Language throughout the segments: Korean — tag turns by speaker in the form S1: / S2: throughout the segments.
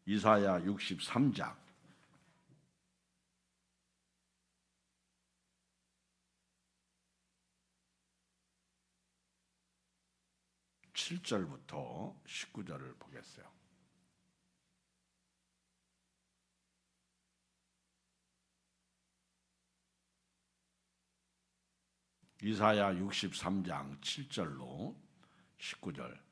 S1: 이사야 63장 7절부터 19절을 보겠어요. 이사야 63장 7절로 19절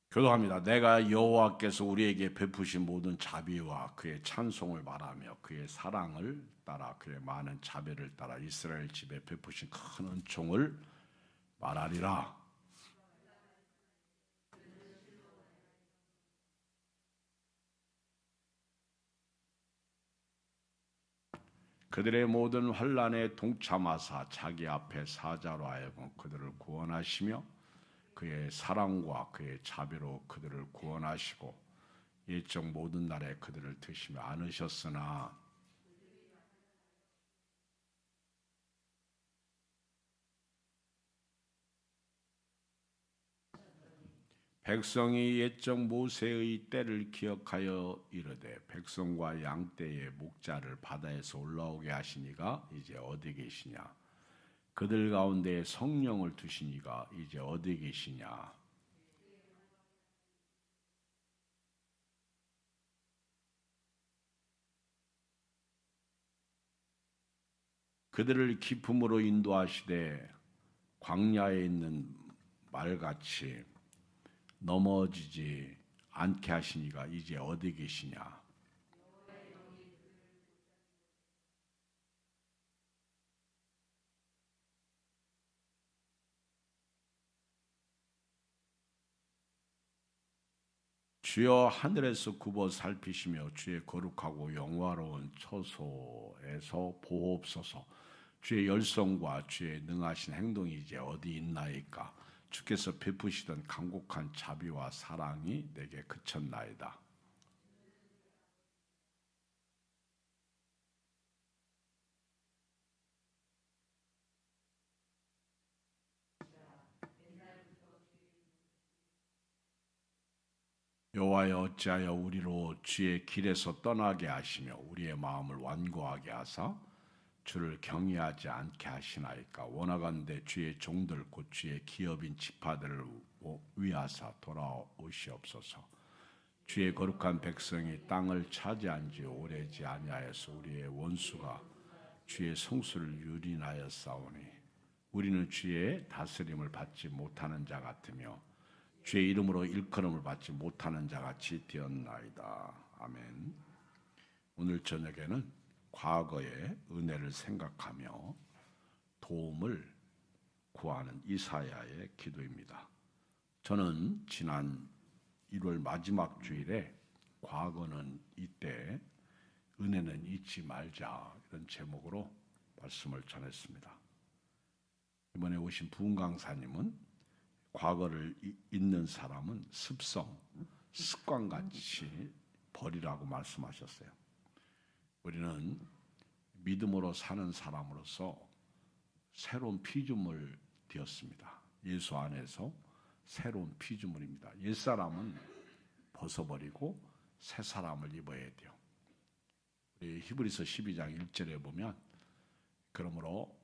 S1: 교도합니다. 내가 여호와께서 우리에게 베푸신 모든 자비와 그의 찬송을 말하며 그의 사랑을 따라 그의 많은 자비를 따라 이스라엘 집에 베푸신 큰 은총을 말하리라. 그들의 모든 환난에 동참하사 자기 앞에 사자로 하여금 그들을 구원하시며 그의 사랑과 그의 자비로 그들을 구원하시고 일정 모든 날에 그들을 드시며 안으셨으나 백성이 옛적 모세의 때를 기억하여 이르되 백성과 양떼의 목자를 바다에서 올라오게 하시니가 이제 어디 계시냐? 그들 가운데 성령을 두시니가 이제 어디 계시냐? 그들을 기품으로 인도하시되 광야에 있는 말같이 넘어지지 않게 하시니가 이제 어디 계시냐? 주여 하늘에서 굽어 살피시며 주의 거룩하고 영화로운 처소에서 보옵소서. 주의 열성과 주의 능하신 행동이 이제 어디 있나이까? 주께서 베푸시던 간곡한 자비와 사랑이 내게 그쳤나이다. 여호와여 어찌하여 우리로 주의 길에서 떠나게 하시며 우리의 마음을 완고하게 하사 주를 경외하지 않게 하시나이까? 원하건대 주의 종들 곧 주의 기업인 지파들을 위하사 돌아오시옵소서. 주의 거룩한 백성이 땅을 차지한 지 오래지 아니하여서 우리의 원수가 주의 성수를 유린하여 싸우니 우리는 주의 다스림을 받지 못하는 자 같으며 주의 이름으로 일컬음을 받지 못하는 자같이 되었나이다. 아멘. 오늘 저녁에는 과거의 은혜를 생각하며 도움을 구하는 이사야의 기도입니다. 저는 지난 1월 마지막 주일에 과거는 이때 은혜는 잊지 말자 이런 제목으로 말씀을 전했습니다. 이번에 오신 부흥 강사님은 과거를 잊는 사람은 습관같이 버리라고 말씀하셨어요. 우리는 믿음으로 사는 사람으로서 새로운 피조물 되었습니다. 예수 안에서 새로운 피조물입니다. 옛사람은 벗어버리고 새 사람을 입어야 돼요. 우리 히브리서 12장 1절에 보면 그러므로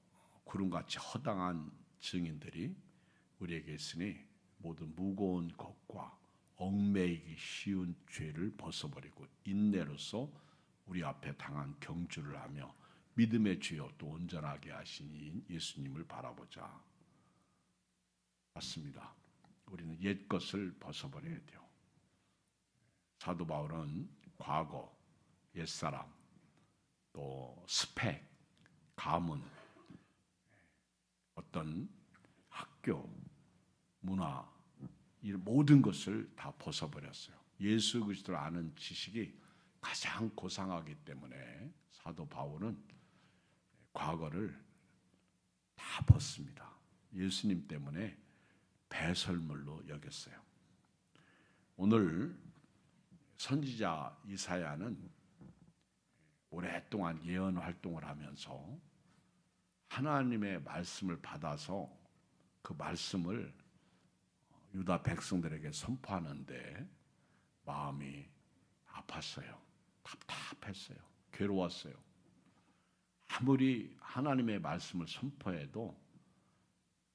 S1: 구름같이 허당한 증인들이 우리에게 있으니 모든 무거운 것과 얽매이기 쉬운 죄를 벗어버리고 인내로서 우리 앞에 당한 경주를 하며 믿음의 주여 또 온전하게 하신 예수님을 바라보자. 맞습니다. 우리는 옛 것을 벗어버려야 돼요. 사도 바울은 과거, 옛사람, 또 스펙, 가문, 어떤 학교, 문화 이 모든 것을 다 벗어버렸어요. 예수 그리스도를 아는 지식이 가장 고상하기 때문에 사도 바울은 과거를 다 벗습니다. 예수님 때문에 배설물로 여겼어요. 오늘 선지자 이사야는 오랫동안 예언 활동을 하면서 하나님의 말씀을 받아서 그 말씀을 유다 백성들에게 선포하는데 마음이 아팠어요. 답답했어요. 괴로웠어요. 아무리 하나님의 말씀을 선포해도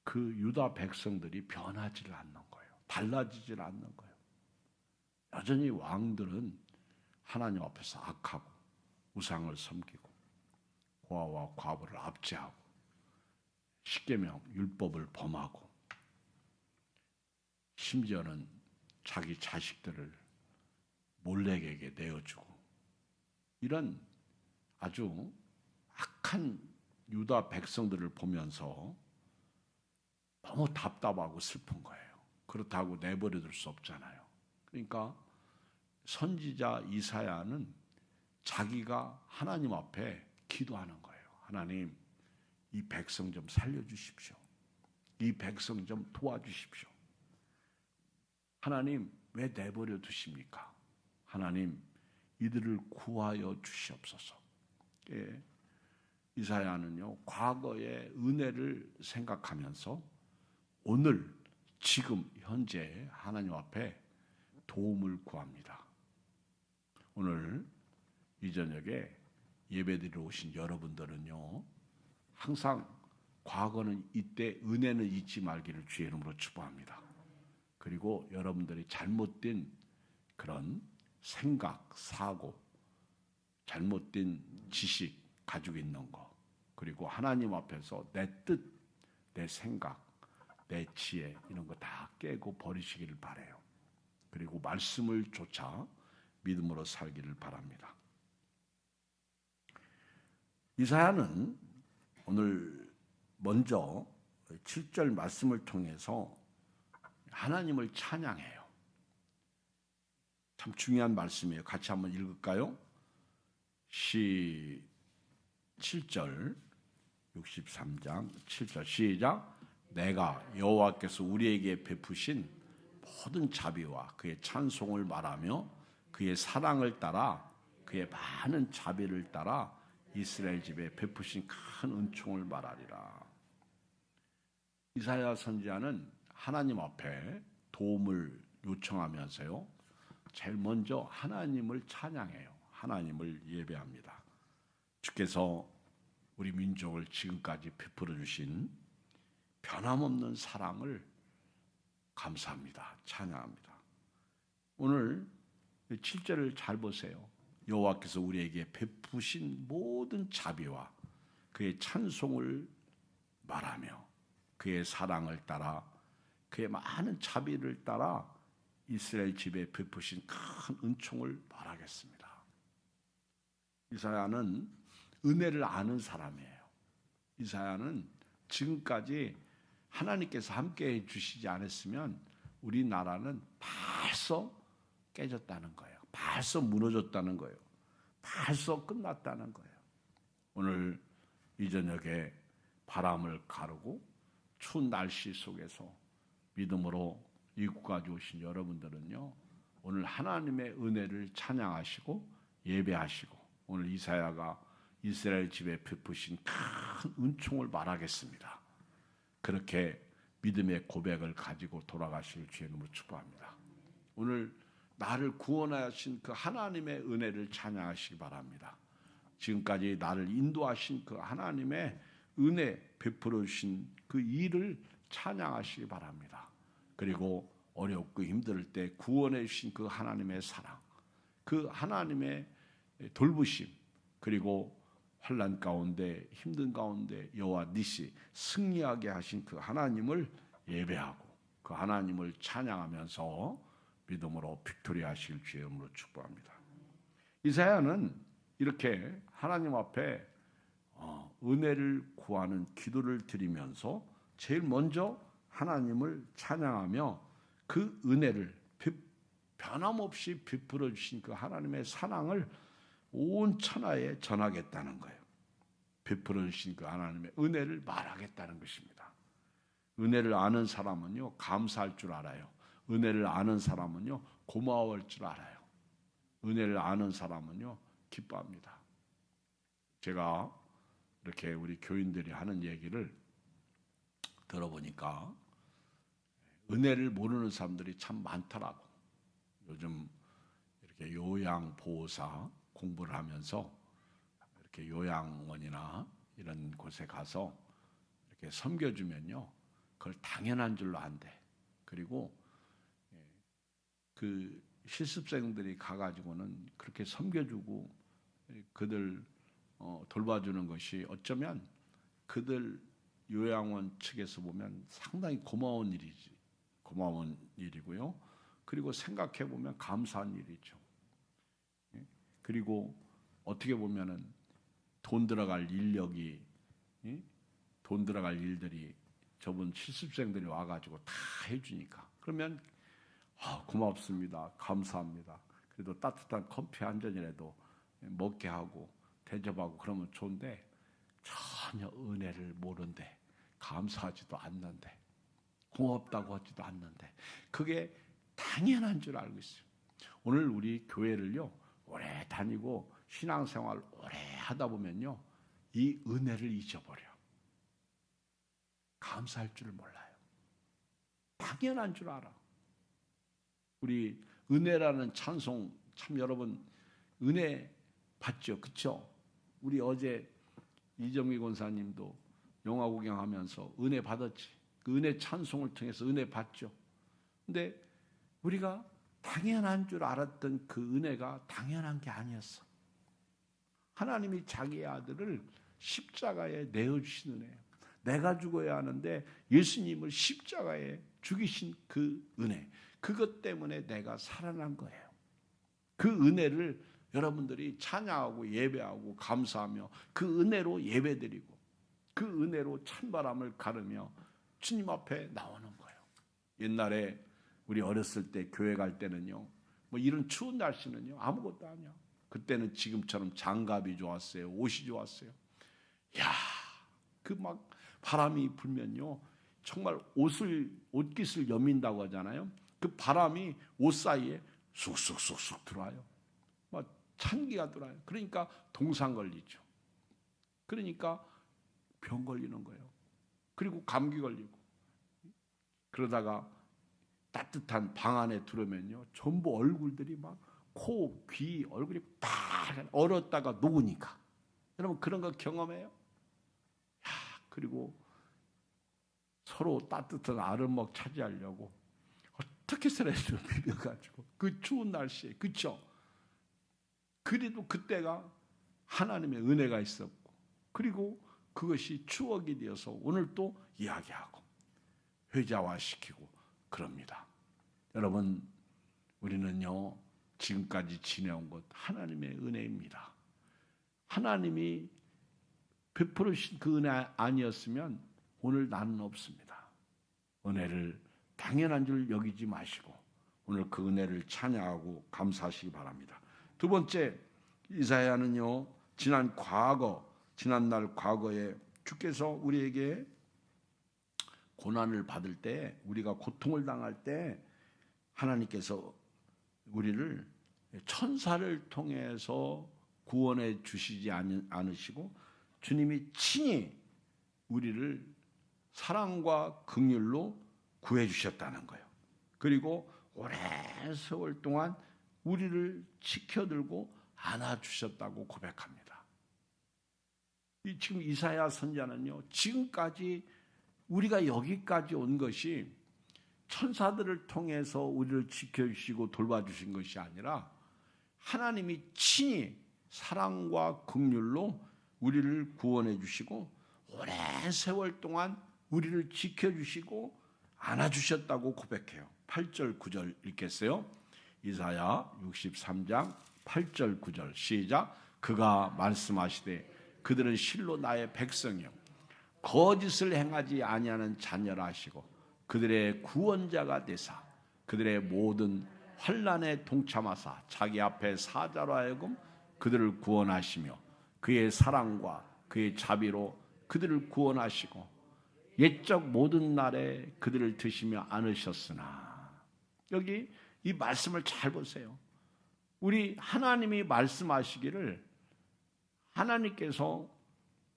S1: 그 유다 백성들이 변하지를 않는 거예요. 달라지질 않는 거예요. 여전히 왕들은 하나님 앞에서 악하고 우상을 섬기고 고아와 과부를 압제하고 십계명 율법을 범하고 심지어는 자기 자식들을 몰렉에게 내어주고 이런 아주 악한 유다 백성들을 보면서 너무 답답하고 슬픈 거예요. 그렇다고 내버려둘 수 없잖아요. 그러니까 선지자 이사야는 자기가 하나님 앞에 기도하는 거예요. 하나님, 이 백성 좀 살려주십시오. 이 백성 좀 도와주십시오. 하나님, 왜 내버려 두십니까? 하나님, 이들을 구하여 주시옵소서. 예, 이사야는요, 과거의 은혜를 생각하면서 오늘, 지금, 현재 하나님 앞에 도움을 구합니다. 오늘 이 저녁에 예배드리러 오신 여러분들은요, 항상 과거는 이때 은혜는 잊지 말기를 주의 이름으로 축복합니다. 그리고 여러분들이 잘못된 그런 생각, 사고, 잘못된 지식 가지고 있는 거, 그리고 하나님 앞에서 내 뜻, 내 생각, 내 지혜 이런 거 다 깨고 버리시기를 바라요. 그리고 말씀을 쫓아 믿음으로 살기를 바랍니다. 이사야는 오늘 먼저 7절 말씀을 통해서 하나님을 찬양해요. 참 중요한 말씀이에요. 같이 한번 읽을까요? 7절 63장 7절 시작. 내가 여호와께서 우리에게 베푸신 모든 자비와 그의 찬송을 말하며 그의 사랑을 따라 그의 많은 자비를 따라 이스라엘 집에 베푸신 큰 은총을 말하리라. 이사야 선지자는 하나님 앞에 도움을 요청하면서요, 제일 먼저 하나님을 찬양해요. 하나님을 예배합니다. 주께서 우리 민족을 지금까지 베풀어 주신 변함없는 사랑을 감사합니다. 찬양합니다. 오늘 7절을 잘 보세요. 여호와께서 우리에게 베푸신 모든 자비와 그의 찬송을 말하며 그의 사랑을 따라 그의 많은 자비를 따라 이스라엘 집에 베푸신 큰 은총을 말하겠습니다. 이사야는 은혜를 아는 사람이에요. 이사야는 지금까지 하나님께서 함께해 주시지 않았으면 우리나라는 벌써 깨졌다는 거예요. 벌써 무너졌다는 거예요. 벌써 끝났다는 거예요. 오늘 이 저녁에 바람을 가르고 추운 날씨 속에서 믿음으로 이국까지 오신 여러분들은요, 오늘 하나님의 은혜를 찬양하시고 예배하시고 오늘 이사야가 이스라엘 집에 베푸신 큰 은총을 말하겠습니다. 그렇게 믿음의 고백을 가지고 돌아가실 주의 이름으로 축복합니다. 오늘 나를 구원하신 그 하나님의 은혜를 찬양하시기 바랍니다. 지금까지 나를 인도하신 그 하나님의 은혜 베풀어 주신 그 일을 찬양하시기 바랍니다. 그리고 어렵고 힘들 때 구원해 주신 그 하나님의 사랑, 그 하나님의 돌보심, 그리고 환난 가운데 힘든 가운데 여호와 니시 승리하게 하신 그 하나님을 예배하고 그 하나님을 찬양하면서 믿음으로 빅토리 하실 주의 이름으로 축복합니다. 이사야는 이렇게 하나님 앞에 은혜를 구하는 기도를 드리면서 제일 먼저 하나님을 찬양하며 그 은혜를 변함없이 베풀어 주신 그 하나님의 사랑을 온 천하에 전하겠다는 거예요. 베풀어 주신 그 하나님의 은혜를 말하겠다는 것입니다. 은혜를 아는 사람은요, 감사할 줄 알아요. 은혜를 아는 사람은요, 고마워할 줄 알아요. 은혜를 아는 사람은요, 기뻐합니다. 제가 이렇게 우리 교인들이 하는 얘기를 들어보니까 은혜를 모르는 사람들이 참 많더라고. 요즘 이렇게 요양보호사 공부를 하면서 이렇게 요양원이나 이런 곳에 가서 이렇게 섬겨주면요, 그걸 당연한 줄로 안 돼. 그리고 그 실습생들이 가가지고는 그렇게 섬겨주고 그들 돌봐주는 것이 어쩌면 그들 요양원 측에서 보면 상당히 고마운 일이지, 고마운 일이고요. 그리고 생각해 보면 감사한 일이죠. 그리고 어떻게 보면은 돈 들어갈 인력이, 돈 들어갈 일들이 저분 실습생들이 와가지고 다 해주니까, 그러면 고맙습니다, 감사합니다, 그래도 따뜻한 커피 한 잔이라도 먹게 하고 대접하고 그러면 좋은데, 전혀 은혜를 모른대, 감사하지도 않는데, 고맙다고 하지도 않는데, 그게 당연한 줄 알고 있어요. 오늘 우리 교회를요, 오래 다니고 신앙생활 오래 하다 보면요, 이 은혜를 잊어버려. 감사할 줄을 몰라요. 당연한 줄 알아. 우리 은혜라는 찬송, 참 여러분 은혜 받죠, 그렇죠? 우리 어제 이정미 권사님도 영화 구경하면서 은혜 받았지. 그 은혜 찬송을 통해서 은혜 받죠. 근데 우리가 당연한 줄 알았던 그 은혜가 당연한 게 아니었어. 하나님이 자기의 아들을 십자가에 내어주신 은혜예요. 내가 죽어야 하는데 예수님을 십자가에 죽이신 그 은혜, 그것 때문에 내가 살아난 거예요. 그 은혜를 여러분들이 찬양하고 예배하고 감사하며 그 은혜로 예배드리고 그 은혜로 찬바람을 가르며 주님 앞에 나오는 거예요. 옛날에 우리 어렸을 때 교회 갈 때는요, 뭐 이런 추운 날씨는요 아무것도 아니야. 그때는 지금처럼 장갑이 좋았어요, 옷이 좋았어요. 야, 그 막 바람이 불면요, 정말 옷깃을 여민다고 하잖아요. 그 바람이 옷 사이에 쑥쑥쑥쑥 들어와요. 막 찬기가 들어와요. 그러니까 동상 걸리죠. 그러니까 병 걸리는 거예요. 그리고 감기 걸리고. 그러다가 따뜻한 방 안에 들어오면요, 전부 얼굴들이 막 코, 귀, 얼굴이 딱 얼었다가 녹으니까. 여러분 그런 거 경험해요? 그리고 서로 따뜻한 아름목 차지하려고 어떻게 쓰레기를 비벼가지고 그 추운 날씨에, 그렇죠? 그래도 그때가 하나님의 은혜가 있었고, 그리고 그것이 추억이 되어서 오늘 또 이야기하고 회자화시키고 그럽니다. 여러분, 우리는요 지금까지 지내온 것 하나님의 은혜입니다. 하나님이 베풀으신 그 은혜 아니었으면 오늘 나는 없습니다. 은혜를 당연한 줄 여기지 마시고 오늘 그 은혜를 찬양하고 감사하시기 바랍니다. 두 번째, 이사야는요 지난날 과거에 주께서 우리에게 고난을 받을 때, 우리가 고통을 당할 때 하나님께서 우리를 천사를 통해서 구원해 주시지 않으시고 주님이 친히 우리를 사랑과 긍휼로 구해 주셨다는 거예요. 그리고 오랜 세월 동안 우리를 지켜들고 안아주셨다고 고백합니다. 지금 이사야 선지자는요, 지금까지 우리가 여기까지 온 것이 천사들을 통해서 우리를 지켜주시고 돌봐주신 것이 아니라 하나님이 친히 사랑과 긍휼로 우리를 구원해 주시고 오랜 세월 동안 우리를 지켜주시고 안아주셨다고 고백해요. 8절 9절 읽겠어요. 이사야 63장 8절 9절 시작. 그가 말씀하시되 그들은 실로 나의 백성이요 거짓을 행하지 아니하는 자녀라 하시고 그들의 구원자가 되사 그들의 모든 환난에 동참하사 자기 앞에 사자로 하여금 그들을 구원하시며 그의 사랑과 그의 자비로 그들을 구원하시고 옛적 모든 날에 그들을 드시며 안으셨으나. 여기 이 말씀을 잘 보세요. 우리 하나님이 말씀하시기를 하나님께서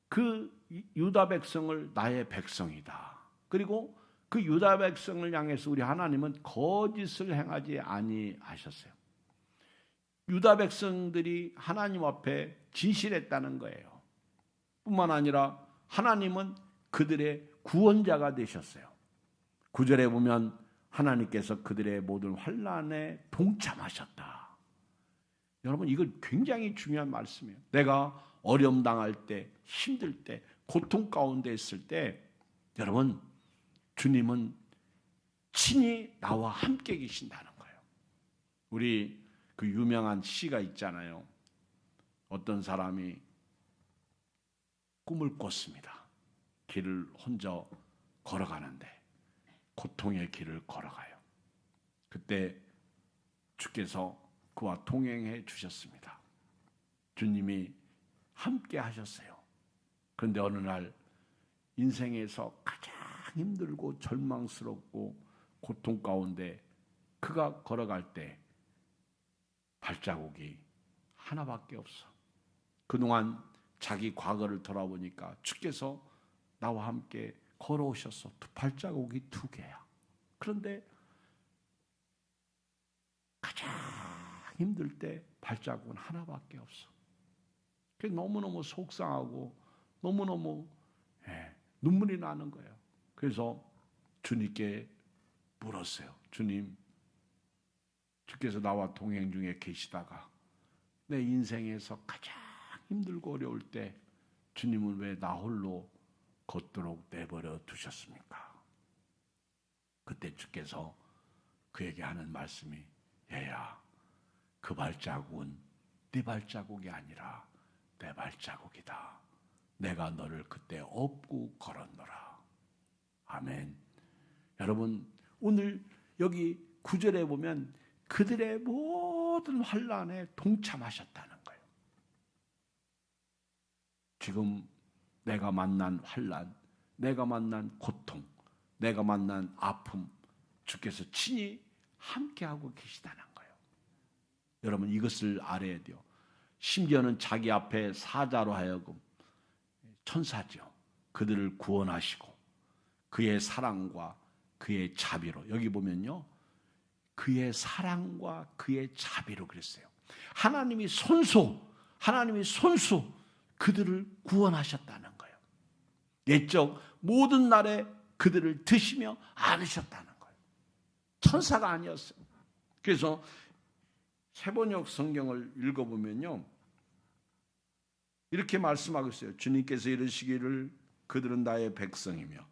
S1: 그 유다 백성을 나의 백성이다. 그리고 그 유다 백성을 향해서 우리 하나님은 거짓을 행하지 아니하셨어요. 유다 백성들이 하나님 앞에 진실했다는 거예요. 뿐만 아니라 하나님은 그들의 구원자가 되셨어요. 9절에 보면 하나님께서 그들의 모든 환난에 동참하셨다. 여러분, 이거 굉장히 중요한 말씀이에요. 내가 어려움 당할 때, 힘들 때, 고통 가운데 있을 때, 여러분, 주님은 친히 나와 함께 계신다는 거예요. 우리 그 유명한 시가 있잖아요. 어떤 사람이 꿈을 꿨습니다. 길을 혼자 걸어가는데 고통의 길을 걸어가요. 그때 주께서 그와 동행해 주셨습니다. 주님이 함께 하셨어요. 그런데 어느 날 인생에서 가장 힘들고 절망스럽고 고통 가운데 그가 걸어갈 때 발자국이 하나밖에 없어. 그동안 자기 과거를 돌아보니까 주께서 나와 함께 걸어오셨어. 발자국이 2개야. 그런데 가장 힘들 때 발자국은 하나밖에 없어. 그래서 너무너무 속상하고 너무너무 눈물이 나는 거예요. 그래서 주님께 물었어요. 주님, 주께서 나와 동행 중에 계시다가 내 인생에서 가장 힘들고 어려울 때 주님은 왜 나 홀로 걷도록 내버려 두셨습니까? 그때 주께서 그에게 하는 말씀이, 얘야, 그 발자국은 네 발자국이 아니라 내 발자국이다. 내가 너를 그때 업고 걸었노라. 아멘. 여러분, 오늘 여기 9절에 보면 그들의 모든 환난에 동참하셨다는 거예요. 지금 내가 만난 환난, 내가 만난 고통, 내가 만난 아픔, 주께서 친히 함께하고 계시다는 거예요. 여러분, 이것을 알아야 돼요. 심지어는 자기 앞에 사자로 하여금, 천사죠, 그들을 구원하시고 그의 사랑과 그의 자비로, 여기 보면요, 그의 사랑과 그의 자비로 그랬어요. 하나님이 손수 그들을 구원하셨다는 거예요. 옛적 모든 날에 그들을 드시며 안으셨다는 거예요. 천사가 아니었어요. 그래서 세번역 성경을 읽어보면요, 이렇게 말씀하고 있어요. 주님께서 이르시기를 그들은 나의 백성이며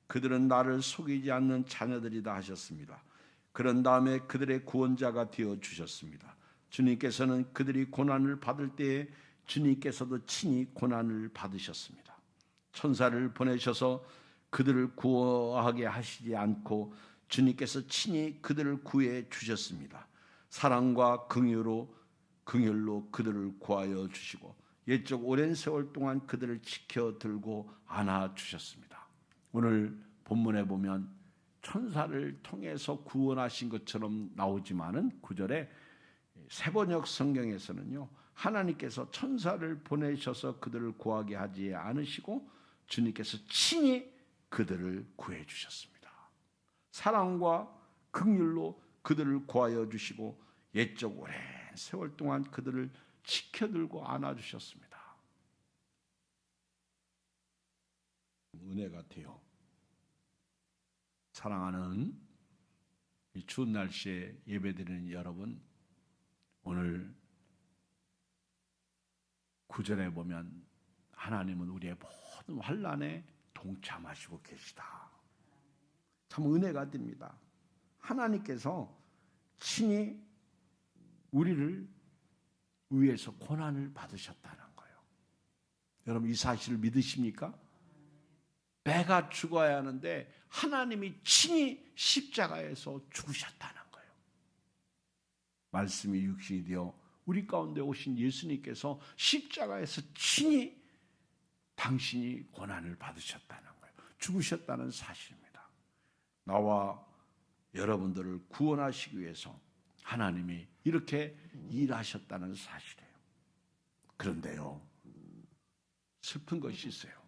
S1: 그들은 나를 속이지 않는 자녀들이다 하셨습니다. 그런 다음에 그들의 구원자가 되어 주셨습니다. 주님께서는 그들이 고난을 받을 때에 주님께서도 친히 고난을 받으셨습니다. 천사를 보내셔서 그들을 구하게 하시지 않고 주님께서 친히 그들을 구해 주셨습니다. 사랑과 긍휼로 그들을 구하여 주시고 옛적 오랜 세월 동안 그들을 지켜 들고 안아 주셨습니다. 오늘 본문에 보면 천사를 통해서 구원하신 것처럼 나오지만은 9절에 세번역 성경에서는요, 하나님께서 천사를 보내셔서 그들을 구하게 하지 않으시고 주님께서 친히 그들을 구해 주셨습니다. 사랑과 긍휼로 그들을 구하여 주시고 옛적 오랜 세월 동안 그들을 지켜들고 안아주셨습니다. 은혜 같아요. 사랑하는 이 추운 날씨에 예배드리는 여러분, 오늘 9절에 보면 하나님은 우리의 모든 환난에 동참하시고 계시다. 참 은혜가 됩니다. 하나님께서 친히 우리를 위해서 고난을 받으셨다는 거예요. 여러분, 이 사실을 믿으십니까? 내가 죽어야 하는데 하나님이 친히 십자가에서 죽으셨다는 거예요. 말씀이 육신이 되어 우리 가운데 오신 예수님께서 십자가에서 친히 당신이 고난을 받으셨다는 거예요. 죽으셨다는 사실입니다. 나와 여러분들을 구원하시기 위해서 하나님이 이렇게 일하셨다는 사실이에요. 그런데요, 슬픈 것이 있어요.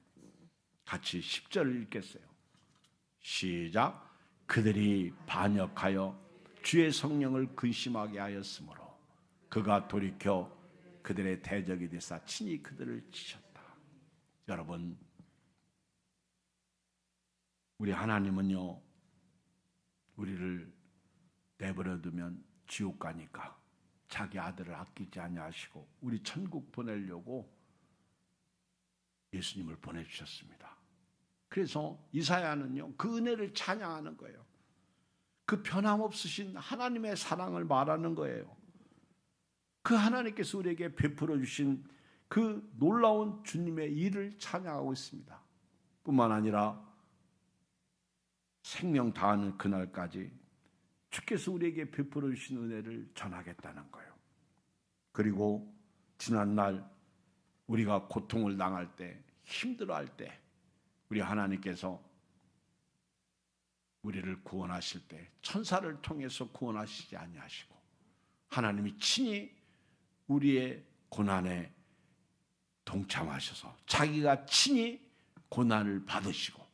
S1: 같이 10절을 읽겠어요. 시작. 그들이 반역하여 주의 성령을 근심하게 하였으므로 그가 돌이켜 그들의 대적이 되사 친히 그들을 치셨다. 여러분, 우리 하나님은요, 우리를 내버려 두면 지옥 가니까 자기 아들을 아끼지 아니하시고 우리 천국 보내려고 예수님을 보내주셨습니다. 그래서 이사야는요, 그 은혜를 찬양하는 거예요. 그 변함없으신 하나님의 사랑을 말하는 거예요. 그 하나님께서 우리에게 베풀어 주신 그 놀라운 주님의 일을 찬양하고 있습니다. 뿐만 아니라 생명 다하는 그날까지 주께서 우리에게 베풀어 주신 은혜를 전하겠다는 거예요. 그리고 지난날 우리가 고통을 당할 때, 힘들어할 때 우리 하나님께서 우리를 구원하실 때 천사를 통해서 구원하시지 아니하시고 하나님이 친히 우리의 고난에 동참하셔서 자기가 친히 고난을 받으시고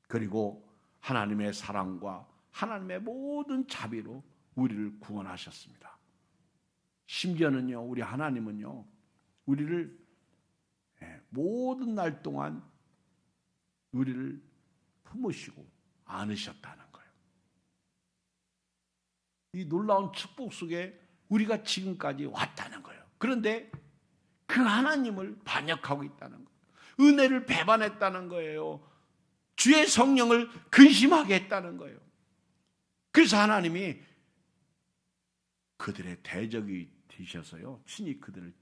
S1: 그리고 하나님의 사랑과 하나님의 모든 자비로 우리를 구원하셨습니다. 심지어는요, 우리 하나님은요, 우리를 모든 날 동안 우리를 품으시고 안으셨다는 거예요. 이 놀라운 축복 속에 우리가 지금까지 왔다는 거예요. 그런데 그 하나님을 반역하고 있다는 거예요. 은혜를 배반했다는 거예요. 주의 성령을 근심하게 했다는 거예요. 그래서 하나님이 그들의 대적이 되셔서요, 친히 그들을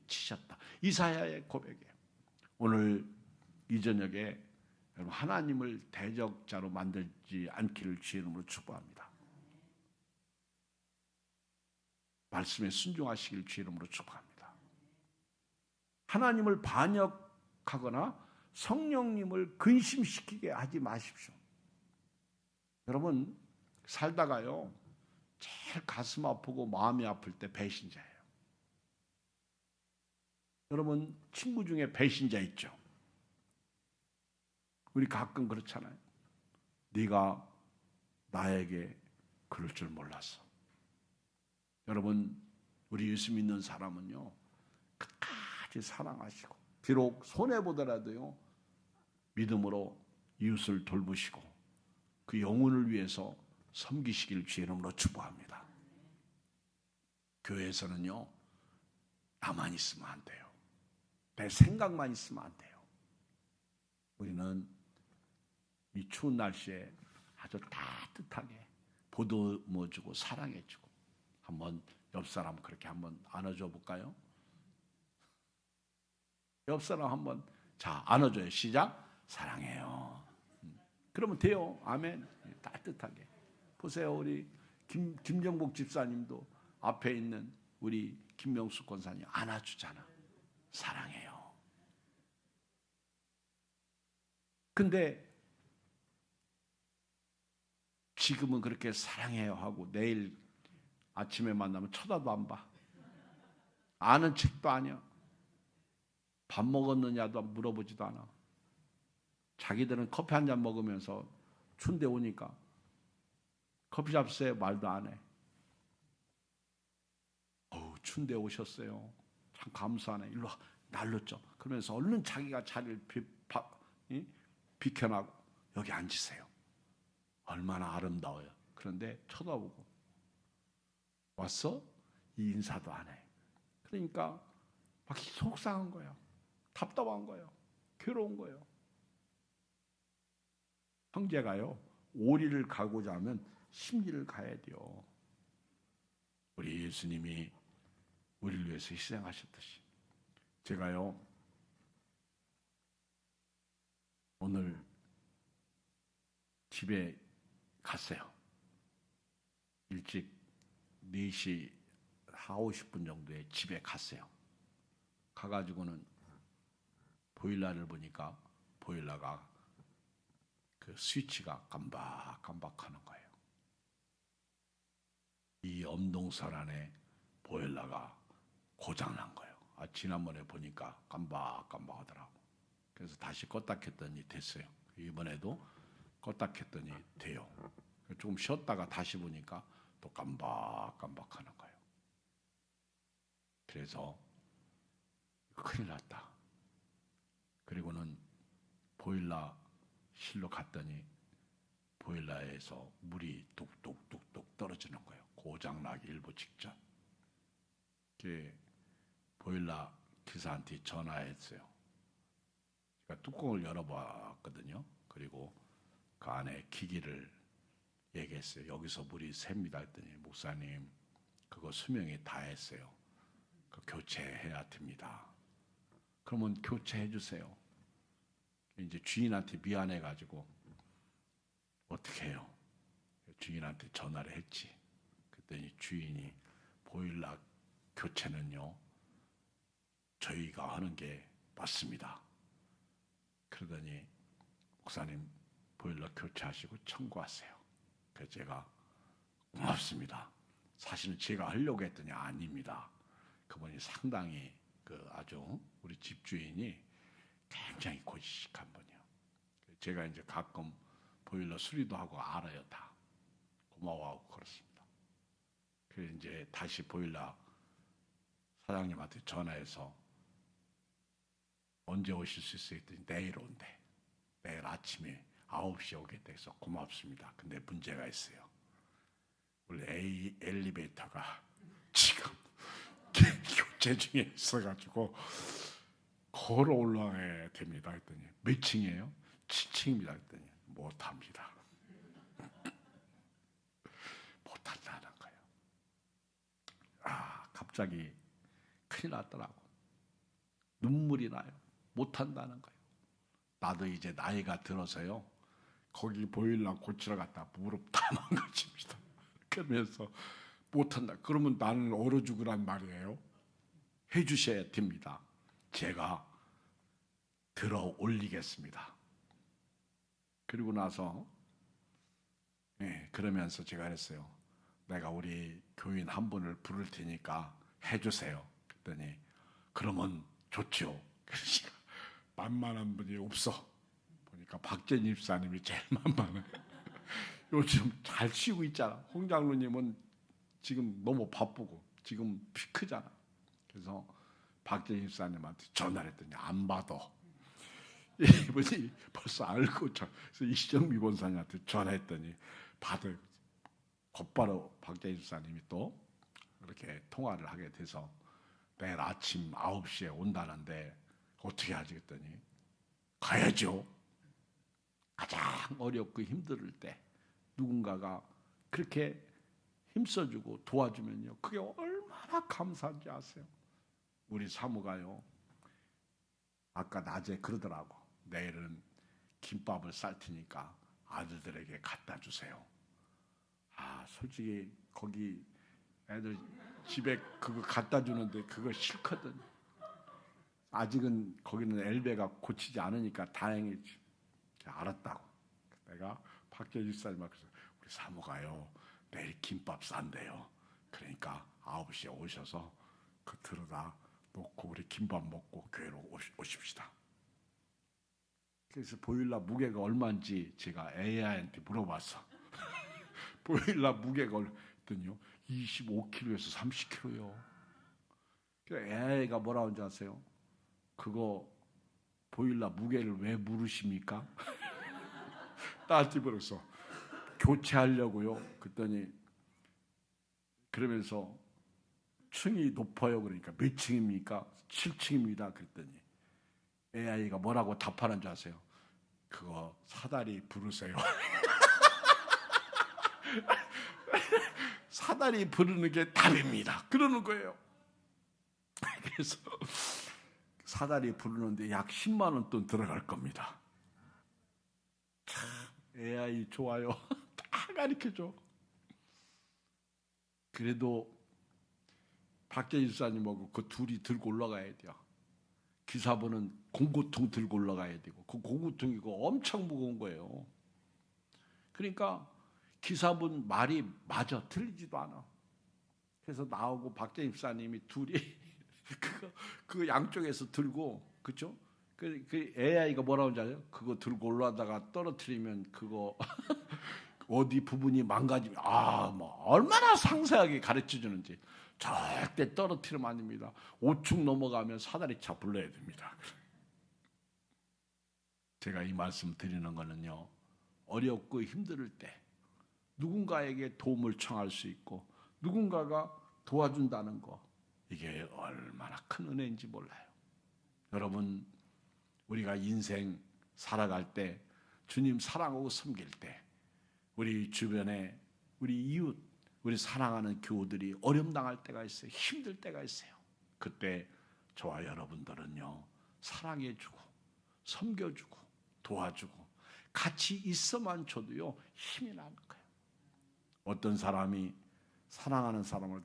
S1: 치셨다. 이사야의 고백이에요. 오늘 이 저녁에 여러분 하나님을 대적자로 만들지 않기를 주의 이름으로 축복합니다. 말씀에 순종하시길 주의 이름으로 축복합니다. 하나님을 반역하거나 성령님을 근심시키게 하지 마십시오. 여러분 살다가요, 제일 가슴 아프고 마음이 아플 때 배신자예요. 여러분 친구 중에 배신자 있죠? 우리 가끔 그렇잖아요. 네가 나에게 그럴 줄 몰랐어. 여러분 우리 예수 믿는 사람은요, 끝까지 사랑하시고 비록 손해보더라도요 믿음으로 이웃을 돌보시고 그 영혼을 위해서 섬기시길 주의 이름으로 축복합니다. 교회에서는요, 나만 있으면 안 돼요. 내 생각만 있으면 안 돼요. 우리는 이 추운 날씨에 아주 따뜻하게 보듬어주고 사랑해주고, 한번 옆 사람 그렇게 한번 안아줘 볼까요? 옆 사람 한번 자 안아줘요. 시작. 사랑해요. 그러면 돼요. 아멘. 따뜻하게 보세요. 우리 김정복 집사님도 앞에 있는 우리 김명숙 권사님 안아주잖아. 사랑해요. 근데 지금은 그렇게 사랑해요 하고 내일 아침에 만나면 쳐다도 안 봐. 아는 척도 아니야. 밥 먹었느냐도 물어보지도 않아. 자기들은 커피 한 잔 먹으면서 춘대 오니까 커피 잡수세요 말도 안 해. 춘대 오셨어요. 참 감사하네. 일로 와. 날렸죠. 그러면서 얼른 자기가 자리를 비켜나고 여기 앉으세요. 얼마나 아름다워요. 그런데 쳐다보고 왔어? 이 인사도 안 해. 그러니까 막 속상한 거예요. 답답한 거예요. 괴로운 거예요. 형제가요, 오리를 가고자 하면 심리를 가야 돼요. 우리 예수님이 우리를 위해서 희생하셨듯이. 제가요, 오늘 집에 갔어요. 일찍 4시 50분 정도에 집에 갔어요. 가가지고는 보일러를 보니까 보일러가 그 스위치가 깜박깜박하는 거예요. 이 엄동설 안에 보일러가 고장난 거예요. 지난번에 보니까 깜박깜박하더라고. 그래서 다시 껐다 켰더니 됐어요. 이번에도 껐다 켰더니 돼요. 조금 쉬었다가 다시 보니까 또 깜박깜박하는 거예요. 그래서 큰일 났다. 그리고는 보일러실로 갔더니 보일러에서 물이 뚝뚝뚝뚝 떨어지는 거예요. 고장나기 일보 직전. 보일러 기사한테 전화했어요. 제가 뚜껑을 열어봤거든요. 그리고 그 안에 기기를 얘기했어요. 여기서 물이 셉니다 했더니 목사님 그거 수명이 다 했어요. 그 교체해야 됩니다. 그러면 교체해 주세요. 이제 주인한테 미안해가지고 어떻게 해요? 주인한테 전화를 했지. 그랬더니 주인이 보일러 교체는요 저희가 하는 게 맞습니다. 그러더니 목사님 보일러 교체하시고 청구하세요. 그래서 제가 고맙습니다. 사실은 제가 하려고 했더니 아닙니다. 그분이 상당히 아주 우리 집주인이 굉장히 고지식한 분이요. 제가 이제 가끔 보일러 수리도 하고 알아요 다. 고마워하고 그렇습니다. 그래서 이제 다시 보일러 사장님한테 전화해서 언제 오실 수 있어요? 했더니 내일 온대. 내일 아침에 9시에 오겠다 해서 고맙습니다. 근데 문제가 있어요. 우리 엘리베이터가 지금 교체 중에 있어가지고 걸어 올라가야 됩니다 했더니 몇 층이에요? 7층입니다 했더니 못합니다. 못한다는 거예요. 갑자기 큰일 났더라고. 눈물이 나요. 못한다는 거예요. 나도 이제 나이가 들어서요 거기 보일러 고치러 갔다 무릎 다 망가집니다. 그러면서 못한다. 그러면 나는 얼어 죽으란 말이에요. 해주셔야 됩니다. 제가 들어 올리겠습니다. 그리고 나서 그러면서 제가 그랬어요. 내가 우리 교인 한 분을 부를 테니까 해주세요. 그랬더니 그러면 좋죠. 그러니까 만만한 분이 없어. 보니까 박재님 집사님이 제일 만만해. 요즘 잘 쉬고 있잖아. 홍 장로님은 지금 너무 바쁘고 지금 피크잖아. 그래서 박재님 집사님한테 전화를 했더니 안 받아. 이분이 벌써 알고 그래서 이시정미 권사님한테 전화했더니 받아요. 곧바로 박재님 집사님이 또 이렇게 통화를 하게 돼서 내일 아침 9시에 온다는데 어떻게 하지? 그랬더니 가야죠. 가장 어렵고 힘들 때 누군가가 그렇게 힘써주고 도와주면요 그게 얼마나 감사한지 아세요? 우리 사모가요 아까 낮에 그러더라고. 내일은 김밥을 쌀 테니까 아들들에게 갖다 주세요. 솔직히 거기 애들 집에 그거 갖다 주는데 그거 싫거든. 아직은 거기는 엘베가 고치지 않으니까 다행히 알았다고. 내가 박재희 집사님한테 우리 사모가요 내일 김밥 싼대요. 그러니까 9시에 오셔서 그 들어다 놓고 우리 김밥 먹고 교회로 오십시다. 그래서 보일러 무게가 얼마인지 제가 AI한테 물어봤어. 보일러 무게가 얼마였더니요 25kg에서 30kg요. AI가 뭐라고 하는지 아세요? 그거 보일러 무게를 왜 물으십니까? 나한테 물었어. 교체하려고요. 그랬더니 그러면서 층이 높아요. 그러니까 몇 층입니까? 7층입니다. 그랬더니 AI가 뭐라고 답하는 줄 아세요? 그거 사다리 부르세요. 사다리 부르는 게 답입니다. 그러는 거예요. 그래서 사다리 부르는데 약 10만 원 돈 들어갈 겁니다. 참 AI 좋아요. 다 가르쳐줘. 그래도 박재희 집사님하고 그 둘이 들고 올라가야 돼요. 기사분은 공구통 들고 올라가야 되고 그 공구통이 엄청 무거운 거예요. 그러니까 기사분 말이 맞아. 틀리지도 않아. 그래서 나하고 박재희 집사님이 둘이 그거 양쪽에서 들고 그렇죠? 그 AI가 뭐라고 하는지 아세요? 그거 들고 올라다가 떨어뜨리면 그거 어디 부분이 망가지면 뭐 얼마나 상세하게 가르쳐 주는지 절대 떨어뜨리면 안 됩니다. 5축 넘어가면 사다리차 불러야 됩니다. 제가 이 말씀 드리는 거는요, 어렵고 힘들 때 누군가에게 도움을 청할 수 있고 누군가가 도와준다는 거, 이게 얼마나 큰 은혜인지 몰라요. 여러분, 우리가 인생 살아갈 때, 주님 사랑하고 섬길 때, 우리 주변에 우리 이웃, 우리 사랑하는 교우들이 어려움 당할 때가 있어요. 힘들 때가 있어요. 그때 저와 여러분들은요, 사랑해주고 섬겨주고 도와주고 같이 있어만 줘도요, 힘이 나는 거예요. 어떤 사람이 사랑하는 사람을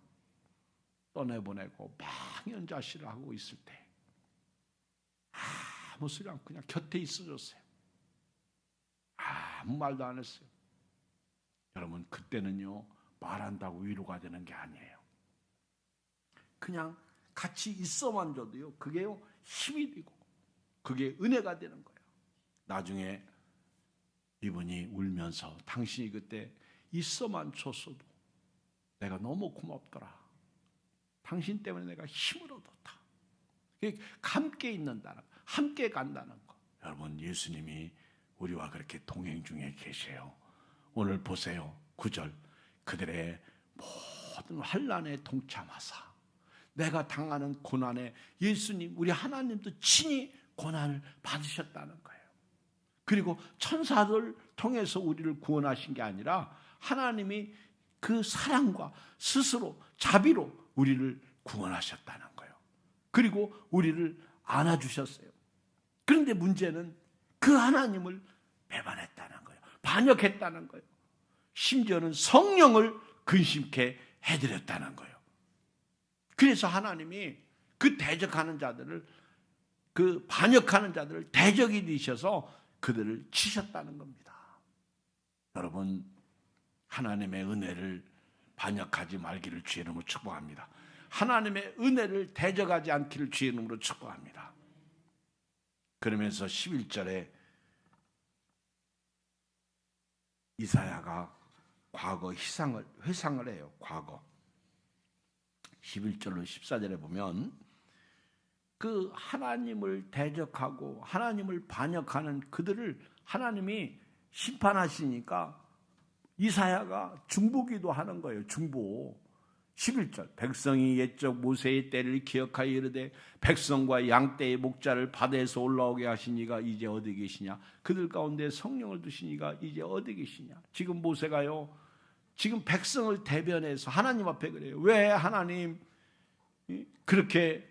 S1: 떠내보내고 망연자실을 하고 있을 때 아무 소리 않고 그냥 곁에 있어줬어요. 아무 말도 안 했어요. 여러분, 그때는요, 말한다고 위로가 되는 게 아니에요. 그냥 같이 있어만 줘도요, 그게요, 힘이 되고 그게 은혜가 되는 거예요. 나중에 이분이 울면서 당신이 그때 있어만 줬어도 내가 너무 고맙더라. 당신 때문에 내가 힘을 얻었다. 함께 있는다는 거, 함께 간다는 거. 여러분, 예수님이 우리와 그렇게 동행 중에 계세요. 오늘 보세요. 9절. 그들의 모든 환난에 동참하사, 내가 당하는 고난에 예수님, 우리 하나님도 친히 고난을 받으셨다는 거예요. 그리고 천사들 통해서 우리를 구원하신 게 아니라 하나님이 그 사랑과 스스로 자비로 우리를 구원하셨다는 거예요. 그리고 우리를 안아주셨어요. 그런데 문제는 그 하나님을 배반했다는 거예요. 반역했다는 거예요. 심지어는 성령을 근심케 해드렸다는 거예요. 그래서 하나님이 그 대적하는 자들을, 그 반역하는 자들을 대적이 되셔서 그들을 치셨다는 겁니다. 여러분, 하나님의 은혜를 반역하지 말기를 주의 이름으로 축복합니다. 하나님의 은혜를 대적하지 않기를 주의 이름으로 축복합니다. 그러면서 11절에 이사야가 과거 회상을 해요. 과거 11절로 14절에 보면 그 하나님을 대적하고 하나님을 반역하는 그들을 하나님이 심판하시니까 이사야가 중보기도 하는 거예요. 중보. 11절. 백성이 옛적 모세의 때를 기억하여 이르되 백성과 양떼의 목자를 바다에서 올라오게 하신 이가 이제 어디 계시냐. 그들 가운데 성령을 두신 이가 이제 어디 계시냐. 지금 모세가요, 지금 백성을 대변해서 하나님 앞에 그래요. 왜 하나님 그렇게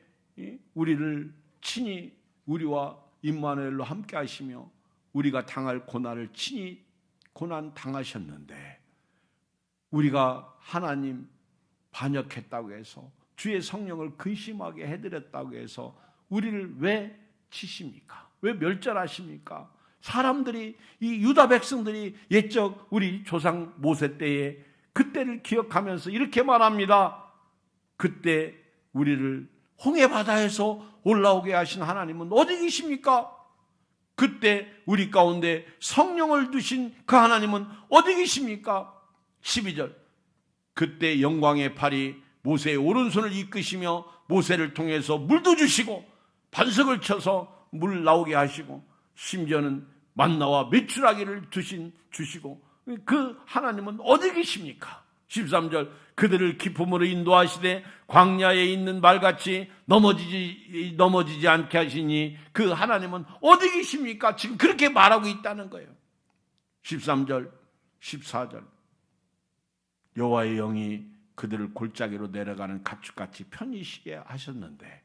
S1: 우리를 친히 우리와 임마누엘로 함께 하시며 우리가 당할 고난을 친히 고난 당하셨는데 우리가 하나님 반역했다고 해서 주의 성령을 근심하게 해드렸다고 해서 우리를 왜 치십니까? 왜 멸절하십니까? 사람들이, 이 유다 백성들이 옛적 우리 조상 모세 때에 그때를 기억하면서 이렇게 말합니다. 그때 우리를 홍해 바다에서 올라오게 하신 하나님은 어디 계십니까? 그때 우리 가운데 성령을 두신 그 하나님은 어디 계십니까? 12절. 그때 영광의 팔이 모세의 오른손을 이끄시며 모세를 통해서 물도 주시고 반석을 쳐서 물 나오게 하시고 심지어는 만나와 메추라기를 주시고 그 하나님은 어디 계십니까? 13절. 그들을 기쁨으로 인도하시되 광야에 있는 말같이 넘어지지 않게 하시니 그 하나님은 어디 계십니까? 지금 그렇게 말하고 있다는 거예요. 13절 14절. 여호와의 영이 그들을 골짜기로 내려가는 가축같이 편히 쉬게 하셨는데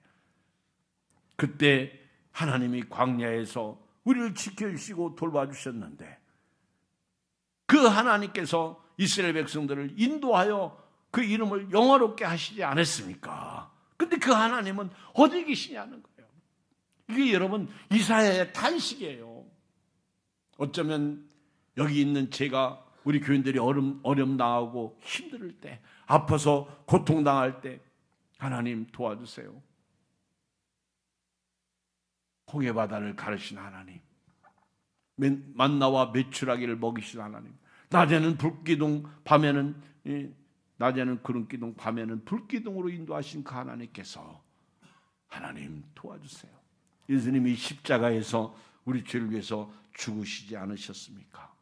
S1: 그때 하나님이 광야에서 우리를 지켜주시고 돌봐주셨는데 그 하나님께서 이스라엘 백성들을 인도하여 그 이름을 영화롭게 하시지 않았습니까? 근데 그 하나님은 어디 계시냐는 거예요. 이게 여러분 이사야의 탄식이에요. 어쩌면 여기 있는 제가 우리 교인들이 어려움 당하고 힘들 때, 아파서 고통당할 때 하나님 도와주세요. 홍해 바다를 가르신 하나님, 만나와 메추라기를 먹이신 하나님, 낮에는 불기둥, 밤에는 낮에는 구름 기둥, 밤에는 불 기둥으로 인도하신 그 하나님께서 하나님 도와주세요. 예수님이 십자가에서 우리 죄를 위해서 죽으시지 않으셨습니까?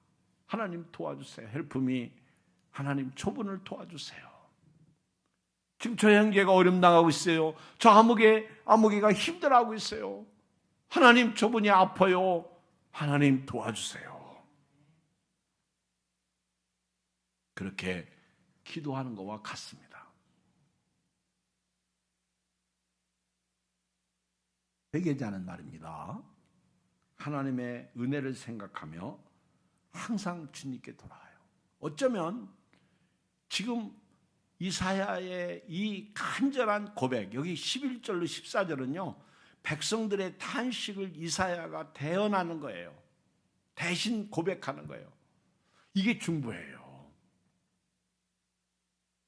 S1: 하나님 도와주세요. 헬프미, 하나님 저분을 도와주세요. 지금 저 형제가 어려움 당하고 있어요. 저 아무개가 힘들어하고 있어요. 하나님 저분이 아파요. 하나님 도와주세요. 그렇게 기도하는 것과 같습니다. 회개자는 말입니다. 하나님의 은혜를 생각하며 항상 주님께 돌아가요. 어쩌면 지금 이사야의 이 간절한 고백, 여기 11절로 14절은요, 백성들의 탄식을 이사야가 대언하는 거예요. 대신 고백하는 거예요. 이게 중보예요.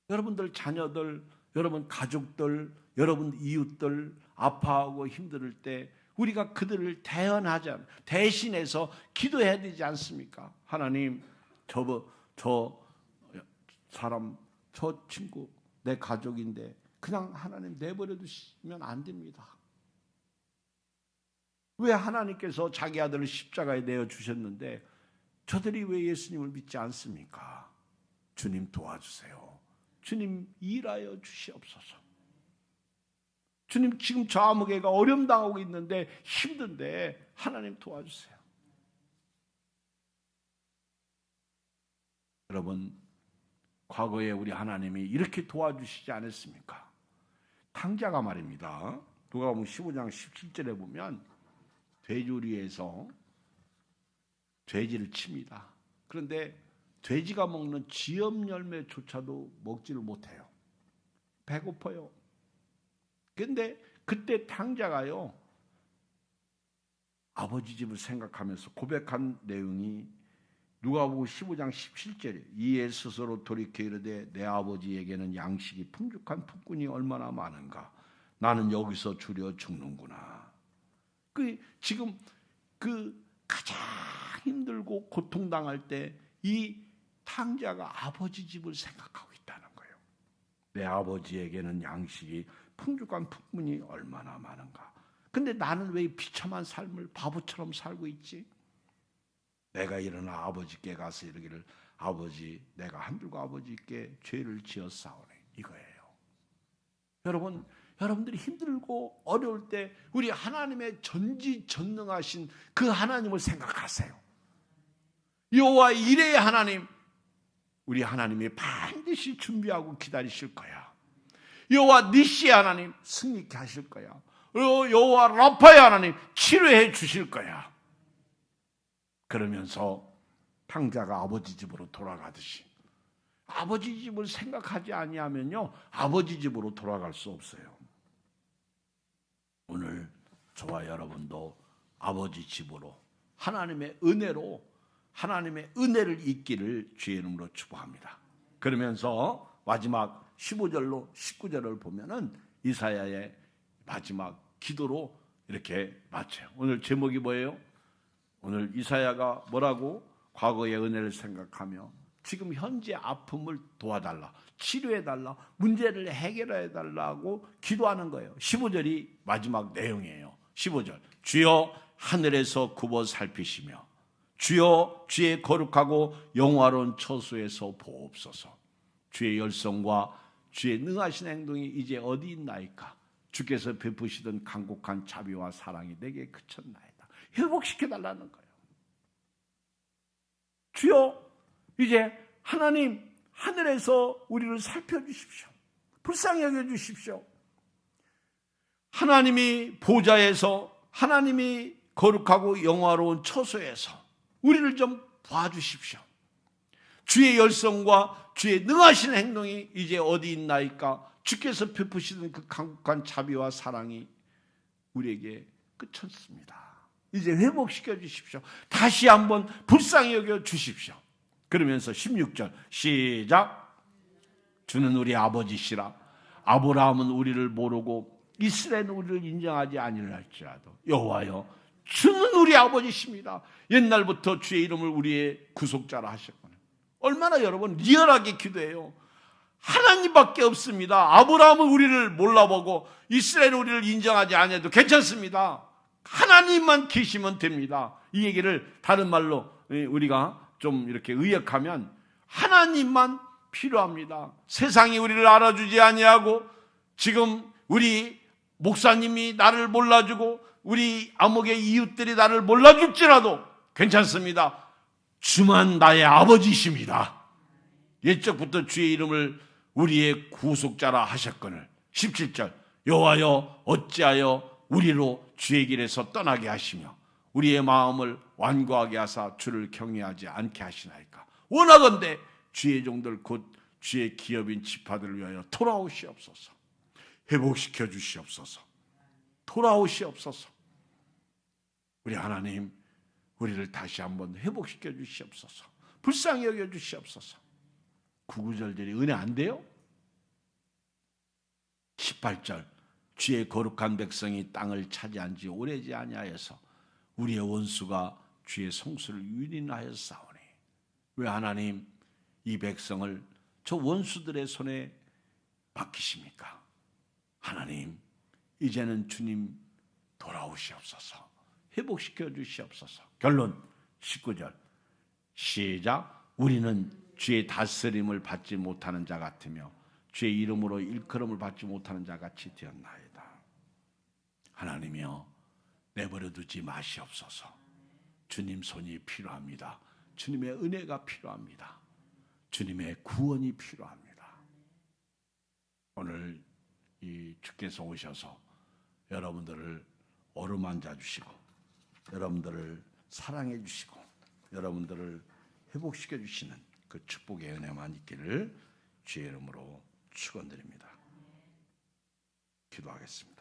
S1: 여러분들 자녀들, 여러분 가족들, 여러분 이웃들 아파하고 힘들 때 우리가 그들을 대언하자, 대신해서 기도해야 되지 않습니까? 하나님, 저 사람, 저 친구, 내 가족인데 그냥 하나님 내버려 두시면 안 됩니다. 왜 하나님께서 자기 아들을 십자가에 내어 주셨는데 저들이 왜 예수님을 믿지 않습니까? 주님 도와주세요. 주님 일하여 주시옵소서. 주님 지금 저 아무개가 어려움 당하고 있는데 힘든데 하나님 도와주세요. 여러분, 과거에 우리 하나님이 이렇게 도와주시지 않았습니까? 탕자가 말입니다. 누가복음 15장 17절에 보면 돼지우리에서 돼지를 칩니다. 그런데 돼지가 먹는 지엽 열매조차도 먹지를 못해요. 배고파요. 그런데 그때 탕자가요, 아버지 집을 생각하면서 고백한 내용이 누가복음 15장 17절에 이에 스스로 돌이켜 이르되 내 아버지에게는 양식이 풍족한 품꾼이 얼마나 많은가. 나는 여기서 주려 죽는구나. 지금 가장 힘들고 고통당할 때 이 탕자가 아버지 집을 생각하고 있다는 거예요. 내 아버지에게는 양식이 풍족한 품꾼이 얼마나 많은가. 근데 나는 왜 비참한 삶을 바보처럼 살고 있지? 내가 일어나 아버지께 가서 이르기를 아버지, 내가 하늘과 아버지께 죄를 지었사오니, 이거예요. 여러분들이 힘들고 어려울 때 우리 하나님의 전지전능하신 그 하나님을 생각하세요. 여호와 이레의 하나님, 우리 하나님이 반드시 준비하고 기다리실 거야. 여호와 니시의 하나님 승리케 하실 거야. 여호와 라파의 하나님 치료해 주실 거야. 그러면서 탕자가 아버지 집으로 돌아가듯이, 아버지 집을 생각하지 아니하면요 아버지 집으로 돌아갈 수 없어요. 오늘 저와 여러분도 아버지 집으로 하나님의 은혜로 하나님의 은혜를 잊기를 주의 이름으로 축복합니다. 그러면서 마지막 15절로 19절을 보면은 이사야의 마지막 기도로 이렇게 마쳐요. 오늘 제목이 뭐예요? 오늘 이사야가 뭐라고? 과거의 은혜를 생각하며 지금 현재 아픔을 도와달라, 치료해달라, 문제를 해결해달라고 기도하는 거예요. 15절이 마지막 내용이에요. 15절, 주여 하늘에서 굽어 살피시며 주여 주의 거룩하고 영화로운 처소에서 보옵소서. 주의 열성과 주의 능하신 행동이 이제 어디 있나이까? 주께서 베푸시던 간곡한 자비와 사랑이 내게 그쳤나이다. 회복시켜달라는 거예요. 주여, 이제 하나님 하늘에서 우리를 살펴주십시오. 불쌍히 여겨주십시오. 하나님이 보좌에서, 하나님이 거룩하고 영화로운 처소에서 우리를 좀 봐주십시오. 주의 열성과 주의 능하신 행동이 이제 어디 있나이까? 주께서 베푸시던 그 강국한 자비와 사랑이 우리에게 끝쳤습니다. 이제 회복시켜 주십시오. 다시 한번 불쌍히 여겨 주십시오. 그러면서 16절 시작. 주는 우리 아버지시라. 아브라함은 우리를 모르고 이스라엘은 우리를 인정하지 아니할지라도 여호와여, 주는 우리 아버지십니다. 옛날부터 주의 이름을 우리의 구속자라 하셨거든요. 얼마나 여러분 리얼하게 기도해요. 하나님밖에 없습니다. 아브라함은 우리를 몰라보고 이스라엘은 우리를 인정하지 않아도 괜찮습니다. 하나님만 계시면 됩니다. 이 얘기를 다른 말로 우리가 좀 이렇게 의역하면 하나님만 필요합니다. 세상이 우리를 알아주지 아니하고 지금 우리 목사님이 나를 몰라주고 우리 암흑의 이웃들이 나를 몰라줄지라도 괜찮습니다. 주만 나의 아버지십니다. 옛적부터 주의 이름을 우리의 구속자라 하셨거늘 17절 여호와여 어찌하여 우리로 주의 길에서 떠나게 하시며 우리의 마음을 완고하게 하사 주를 경외하지 않게 하시나이까. 원하건대 주의 종들 곧 주의 기업인 지파들을 위하여 돌아오시옵소서. 회복시켜 주시옵소서. 돌아오시옵소서. 우리 하나님 우리를 다시 한번 회복시켜 주시옵소서. 불쌍히 여겨 주시옵소서. 구구절절이 은혜 안 돼요? 18절 주의 거룩한 백성이 땅을 차지한 지 오래지 아니하여서 우리의 원수가 주의 성수를 유린하여 싸우니. 왜 하나님 이 백성을 저 원수들의 손에 맡기십니까? 하나님 이제는 주님 돌아오시옵소서. 회복시켜 주시옵소서. 결론 19절 시작. 우리는 주의 다스림을 받지 못하는 자 같으며 주의 이름으로 일컬음을 받지 못하는 자 같이 되었나이다. 하나님이여 내버려 두지 마시옵소서. 주님 손이 필요합니다. 주님의 은혜가 필요합니다. 주님의 구원이 필요합니다. 오늘 이 주께서 오셔서 여러분들을 어루만져 주시고 여러분들을 사랑해 주시고 여러분들을 회복시켜 주시는 그 축복의 은혜만 있기를 주의 이름으로 축원드립니다. 기도하겠습니다.